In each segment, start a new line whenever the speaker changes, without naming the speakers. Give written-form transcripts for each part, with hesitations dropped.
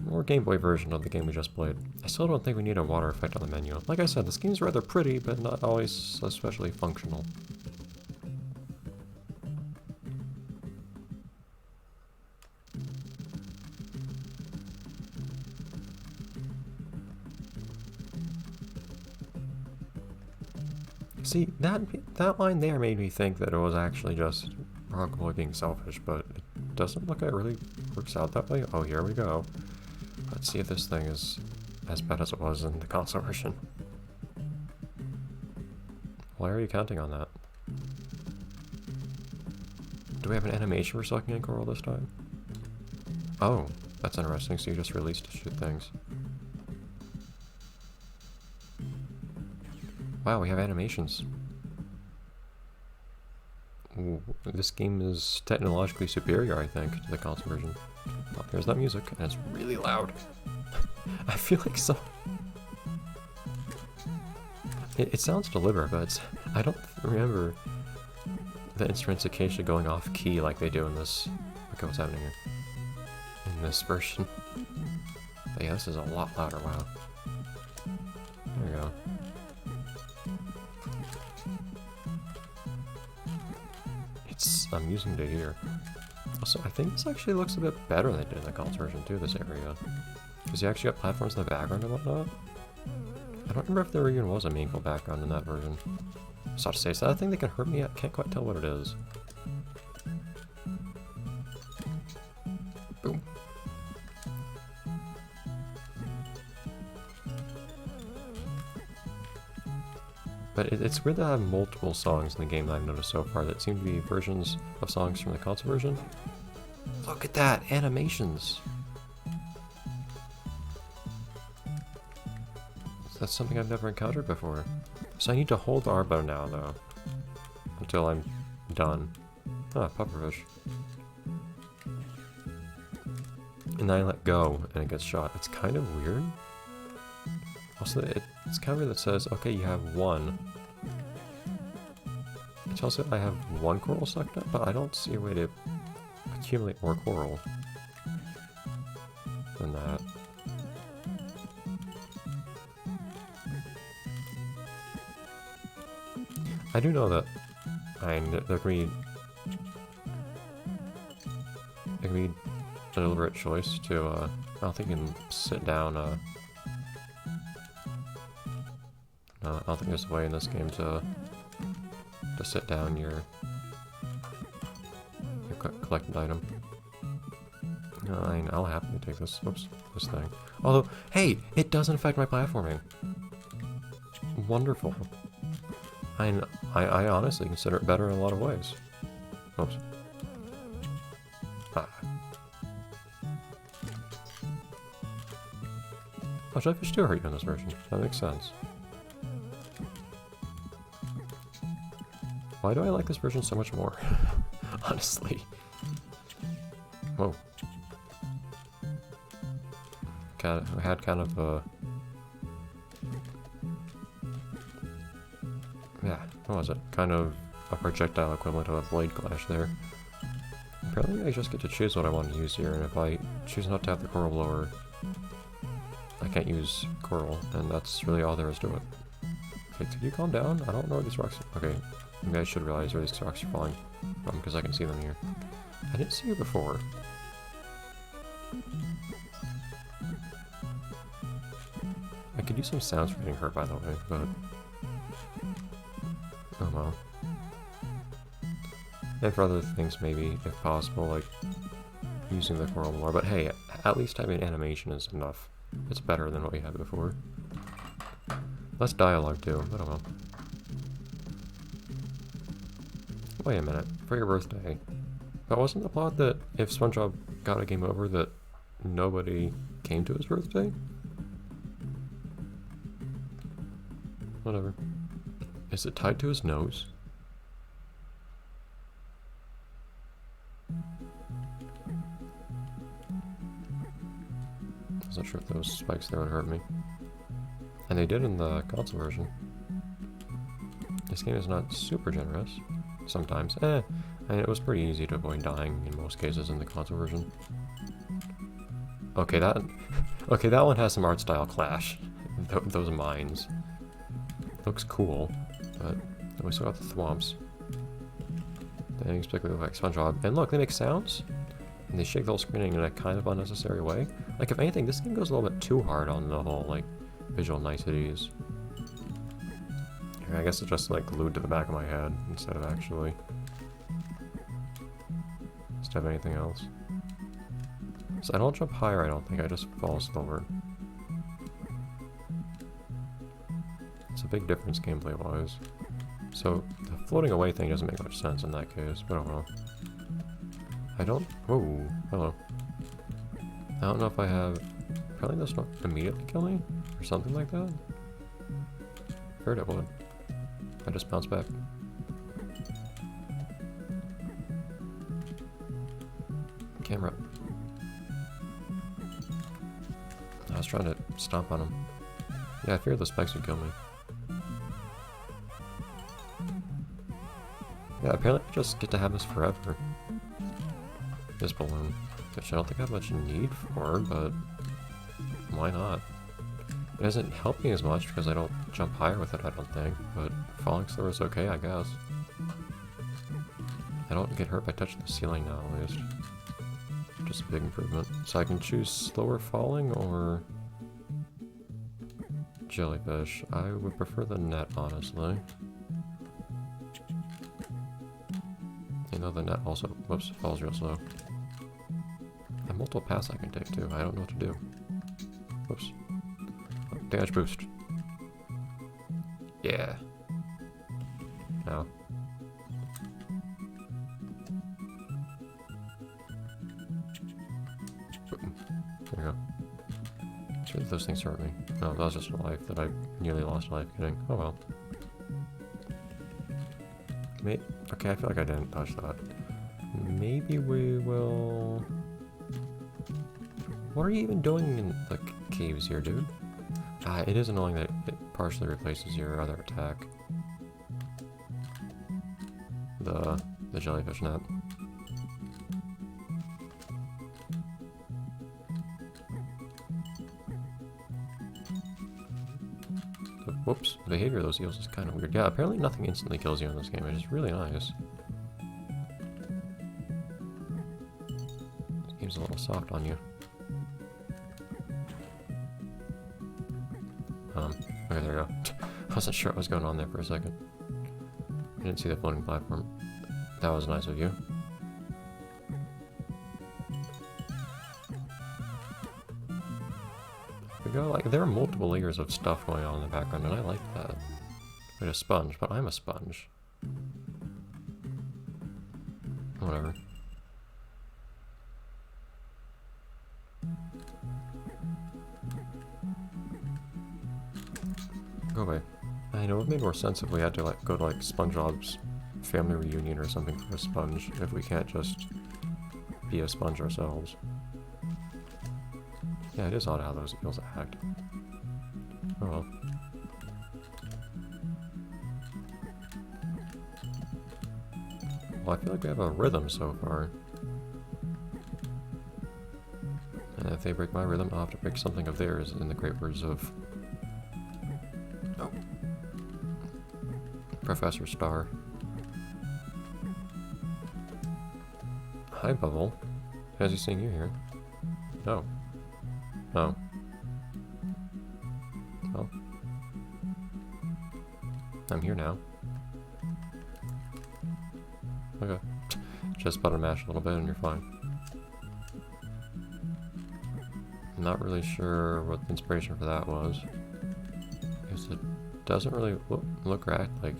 more Game Boy version of the game we just played. I still don't think we need a water effect on the menu. Like I said, this game's rather pretty, but not always especially functional. See, that line there made me think that it was actually just Rockboy being selfish, but it doesn't look like it really works out that way. Oh, here we go. Let's see if this thing is as bad as it was in the console version. Why are you counting on that? Do we have an animation for sucking in coral this time? Oh, that's interesting. So you just released to shoot things. Wow, we have animations. Ooh, this game is technologically superior, I think, to the console version. Oh, here's that music, and it's really loud. I feel like so... It sounds deliberate, but I don't remember the instruments occasionally going off key like they do in this... Okay, what's happening here? In this version. But yeah, this is a lot louder, wow. There we go. It's amusing to hear. Also, I think this actually looks a bit better than it did in the console version too, this area. Because you actually got platforms in the background and whatnot. I don't remember if there even was a meaningful background in that version. So to say, is that a thing that can hurt me? I can't quite tell what it is. Boom. But it's weird to have multiple songs in the game that I've noticed so far that seem to be versions of songs from the console version. Look at that! Animations! That's something I've never encountered before. So I need to hold the R button now, though. Until I'm done. Ah, pufferfish. And then I let go, and it gets shot. It's kind of weird. Also, it's kind of weird that says, okay, you have one. It tells you I have one coral sucked up, but I don't see a way to accumulate more coral than that. I do know that there can be a deliberate choice to, I don't think you can sit down, no, I don't think there's a way in this game to sit down your collected item. I'll happily take this, oops, this thing. Although, hey, it doesn't affect my platforming. Wonderful. I honestly consider it better in a lot of ways. Oops. Ah. Oh, jellyfish do hurt you in this version. That makes sense. Why do I like this version so much more? Honestly. Whoa. I had kind of a... Yeah, what was it? Kind of a projectile equivalent of a blade clash there. Apparently I just get to choose what I want to use here, and if I choose not to have the coral blower, I can't use coral, and that's really all there is to it. Okay, could you calm down? I don't know where these rocks are. Okay, maybe I should realize where these rocks are falling from, because I can see them here. I didn't see you before. I could use some sounds for getting hurt, by the way, but... Oh well. And for other things, maybe, if possible, like using the coral more. But hey, at least having animation is enough. It's better than what we had before. Less dialogue too, but oh well. Wait a minute, for your birthday. But wasn't the plot that if SpongeBob got a game over that nobody came to his birthday? Whatever. Is it tied to his nose? I was not sure if those spikes there would hurt me. And they did in the console version. This game is not super generous. Sometimes. And it was pretty easy to avoid dying in most cases in the console version. Okay, that Okay, that one has some art style clash. Those mines. Looks cool, but we still got the thwomps. They expect look like SpongeBob. And look, they make sounds. And they shake the whole screen in a kind of unnecessary way. Like, if anything, this game goes a little bit too hard on the whole, like, visual niceties. I guess it's just, like, glued to the back of my head instead of actually... instead of anything else. So I don't jump higher, I don't think. I just fall slower. It's a big difference gameplay-wise. So, the floating away thing doesn't make much sense in that case, but oh well. I don't... Whoa, hello. I don't know if I have... Probably this not immediately kill me? Or something like that? Heard it would. I just bounced back. Camera. I was trying to stomp on him. Yeah, I feared the spikes would kill me. Yeah, apparently I just get to have this forever. This balloon. Which I don't think I have much need for, but why not? It doesn't help me as much because I don't jump higher with it, I don't think, but falling slower is okay, I guess. I don't get hurt by touching the ceiling now, at least. Just a big improvement. So I can choose slower falling or jellyfish. I would prefer the net, honestly. You know, the net also, whoops, falls real slow. And multiple paths I can take too. I don't know what to do. Whoops. Oh, damage boost. Yeah. Now. There we go. Sure that those things hurt me. No, that was just a life that I nearly lost a life getting. Oh well. Okay, I feel like I didn't touch that. Maybe we will... What are you even doing in the caves here, dude? It is annoying that it partially replaces your other attack. The jellyfish net. Whoops, the behavior of those eels is kind of weird. Yeah, apparently nothing instantly kills you in this game, which is really nice. This game's a little soft on you. Okay, there we go. I wasn't sure what was going on there for a second. I didn't see the floating platform. That was nice of you. There we go. Like, there are multiple layers of stuff going on in the background, and I like that. Wait, a sponge, but I'm a sponge. Whatever. Go away. I know it would make more sense if we had to like go to like SpongeBob's family reunion or something for a sponge, if we can't just be a sponge ourselves. Yeah, it is odd how those eels act. Oh well. Well, I feel like we have a rhythm so far. And if they break my rhythm, I'll have to break something of theirs, in the great words of... Professor Star. Hi, Bubble. Has he seen you here? No. Oh. Well. I'm here now. Okay. Just button mash a little bit and you're fine. I'm not really sure what the inspiration for that was. Because it doesn't really look right, like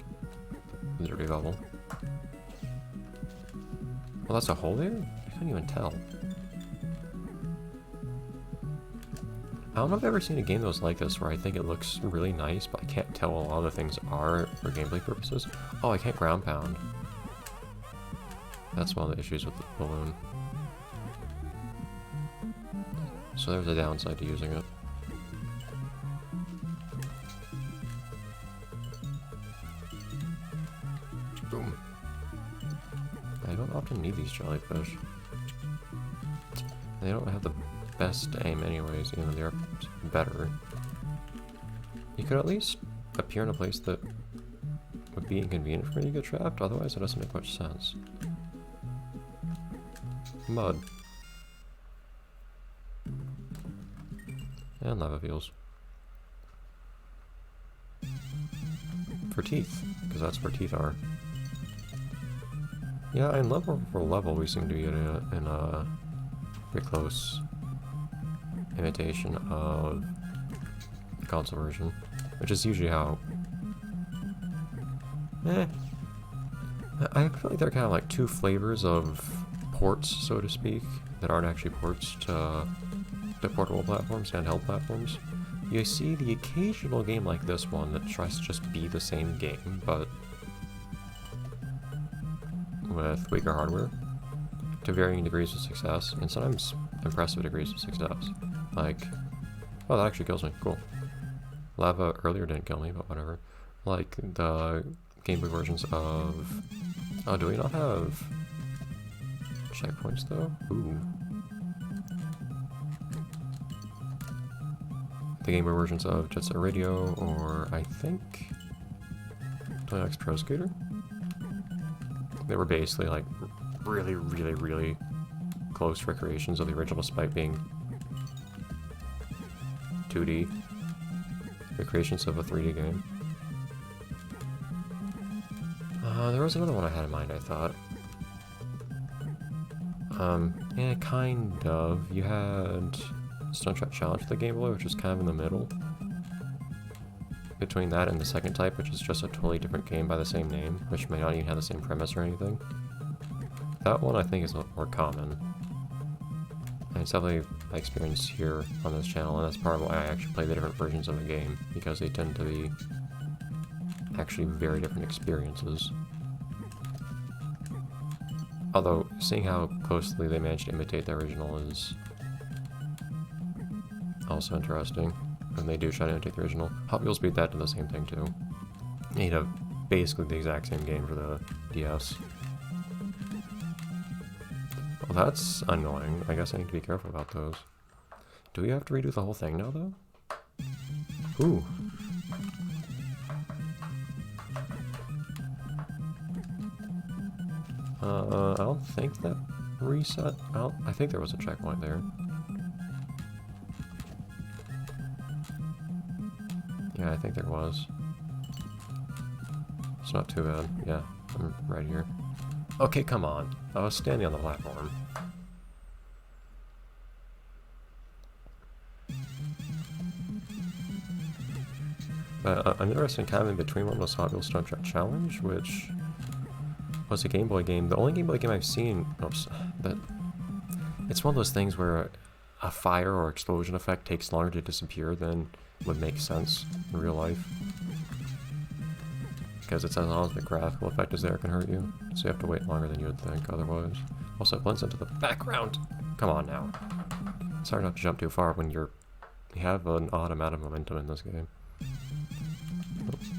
the dirty bubble. Well, that's a hole there? I couldn't even tell. I don't know if I've ever seen a game that was like this, where I think it looks really nice, but I can't tell what a lot of the things are for gameplay purposes. Oh, I can't ground pound. That's one of the issues with the balloon. So there's a downside to using it. Boom. I don't often need these jellyfish. They don't have the best aim anyways, even though they are better. You could at least appear in a place that would be inconvenient for me to get trapped, otherwise it doesn't make much sense. Mud. And lava fields. For teeth, because that's where teeth are. Yeah, and level for level we seem to be in a pretty close imitation of the console version, which is usually how... I feel like they're kind of like two flavors of ports, so to speak, that aren't actually ports to the portable platforms, handheld platforms. You see the occasional game like this one that tries to just be the same game, but with weaker hardware, to varying degrees of success, and sometimes impressive degrees of success. Like, oh, that actually kills me, cool. Lava earlier didn't kill me, but whatever. Like the Game Boy versions of... Oh, do we not have checkpoints though? Ooh. The Game Boy versions of Jet Set Radio, or I think 20X Pro Skater? They were basically like really close recreations of the original, despite being 2D recreations of a 3D game. There was another one I had in mind, I thought. Yeah, kind of. You had Stone Trap Challenge for the Game Boy, which was kind of in the middle between that and the second type, which is just a totally different game by the same name, which may not even have the same premise or anything. That one I think is a lot more common. And it's definitely my experience here on this channel, and that's part of why I actually play the different versions of the game, because they tend to be actually very different experiences. Although, seeing how closely they managed to imitate the original is also interesting. And they do try to imitate the original. Hot Wheels beat that to the same thing too. You have basically the exact same game for the DS. Well, that's annoying. I guess I need to be careful about those. Do we have to redo the whole thing now, though? Ooh. I don't think that reset. I think there was a checkpoint there. Yeah, I think there was. It's not too bad. Yeah, I'm right here. Okay, come on. I was standing on the platform. I'm interested kind of in between one was Hot Wheels Stone Trap Challenge, which was a Game Boy game. The only Game Boy game I've seen, that it's one of those things where a fire or explosion effect takes longer to disappear than would make sense in real life. Because it's as long as the graphical effect is there, it can hurt you. So you have to wait longer than you would think otherwise. Also, it blends into the background. Come on now. It's hard not to jump too far when you have an odd amount of momentum in this game. Oops.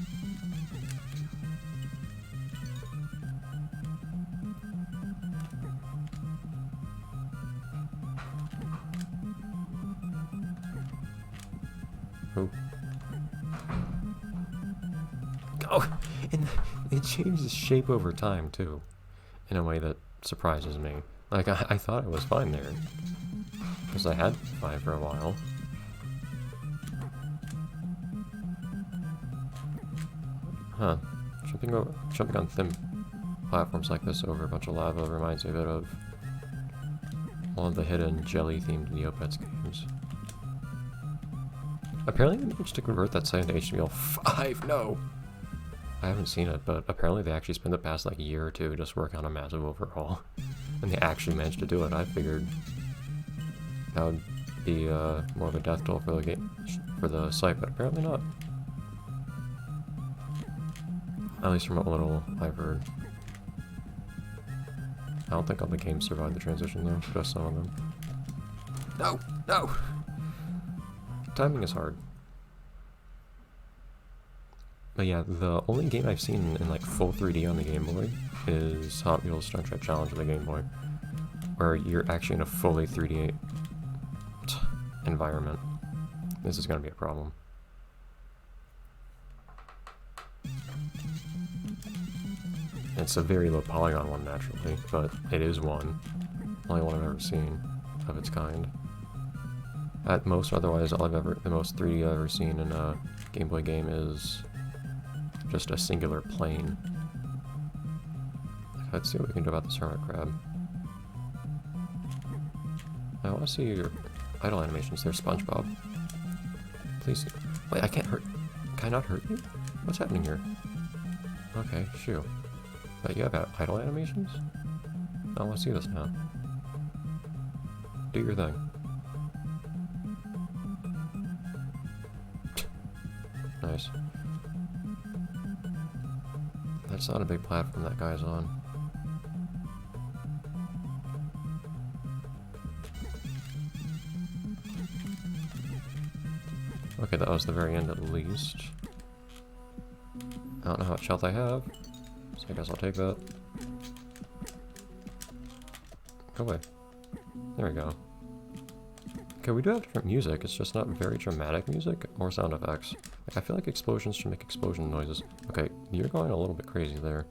Oh. Oh, and it changes shape over time too, in a way that surprises me. Like, I thought I was fine there, because I had fine for a while. Huh. Jumping on thin platforms like this over a bunch of lava reminds me a bit of one of the hidden jelly-themed Neopets games. Apparently they managed to convert that site into HTML5. No! I haven't seen it, but apparently they actually spent the past like year or two just working on a massive overhaul. And they actually managed to do it. I figured that would be more of a death toll for the game, for the site, but apparently not. At least from what little I've heard. I don't think all the games survived the transition though, just some of them. No! No! Timing is hard. But yeah, the only game I've seen in like full 3D on the Game Boy is Hot Wheels Stone Trap Challenge on the Game Boy, where you're actually in a fully 3D environment, this is going to be a problem. It's a very low polygon one, naturally, but it is one. Only one I've ever seen of its kind. At most, otherwise, the most 3D I've ever seen in a Game Boy game is just a singular plane. Let's see what we can do about this hermit crab. I want to see your idle animations there, Spongebob. Please. Wait, I can't hurt. Can I not hurt you? What's happening here? Okay, shoo. But you have idle animations? I want to see this now. Do your thing. Nice. That's not a big platform that guy's on. Okay, that was the very end at least. I don't know how much health I have, so I guess I'll take that. Go away. There we go. Okay, we do have different music, it's just not very dramatic music or sound effects. Like, I feel like explosions should make explosion noises. Okay, you're going a little bit crazy there.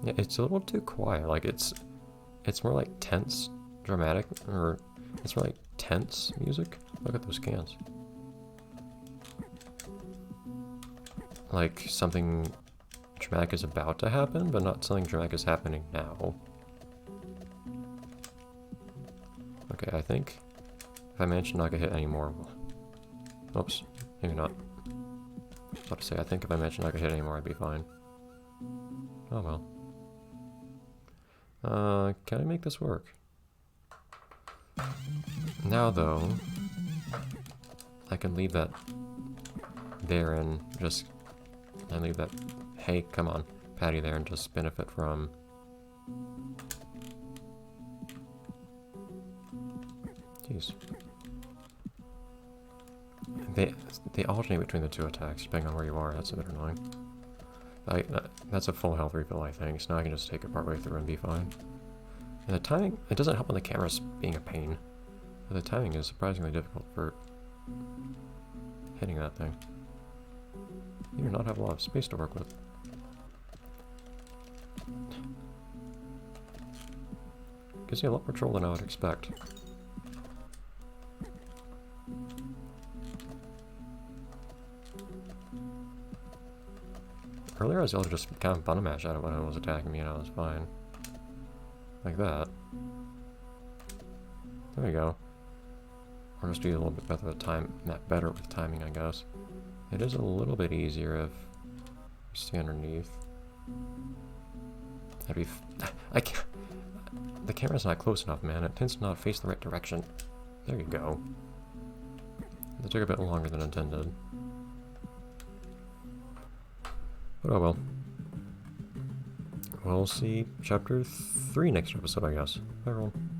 Yeah, it's a little too quiet, like it's more like tense, dramatic, or it's more like tense music. Look at those cans. Like something dramatic is about to happen, but not something dramatic is happening now. Okay, I think if I manage to not get hit anymore... Oops, maybe not. I was about to say, I think if I manage to not get hit anymore, I'd be fine. Oh well. Can I make this work? Now though, I can leave that there and just... and leave that, hey, come on, patty there and just benefit from... Jeez. They alternate between the two attacks, depending on where you are. That's a bit annoying. That's a full health refill, I think, so now I can just take it partway through and be fine. And the timing, it doesn't help when the camera's being a pain. But the timing is surprisingly difficult for hitting that thing. You do not have a lot of space to work with. Gives you a lot more control than I would expect. Earlier I was able to just kind of button mash at it when it was attacking me and I was fine. Like that. There we go. Or just do a little bit better with timing, I guess. It is a little bit easier if you stay underneath. That'd be I can't. The camera's not close enough, man. It tends to not face the right direction. There you go. That took a bit longer than intended. But oh well. We'll see chapter 3 next episode, I guess. Bye everyone.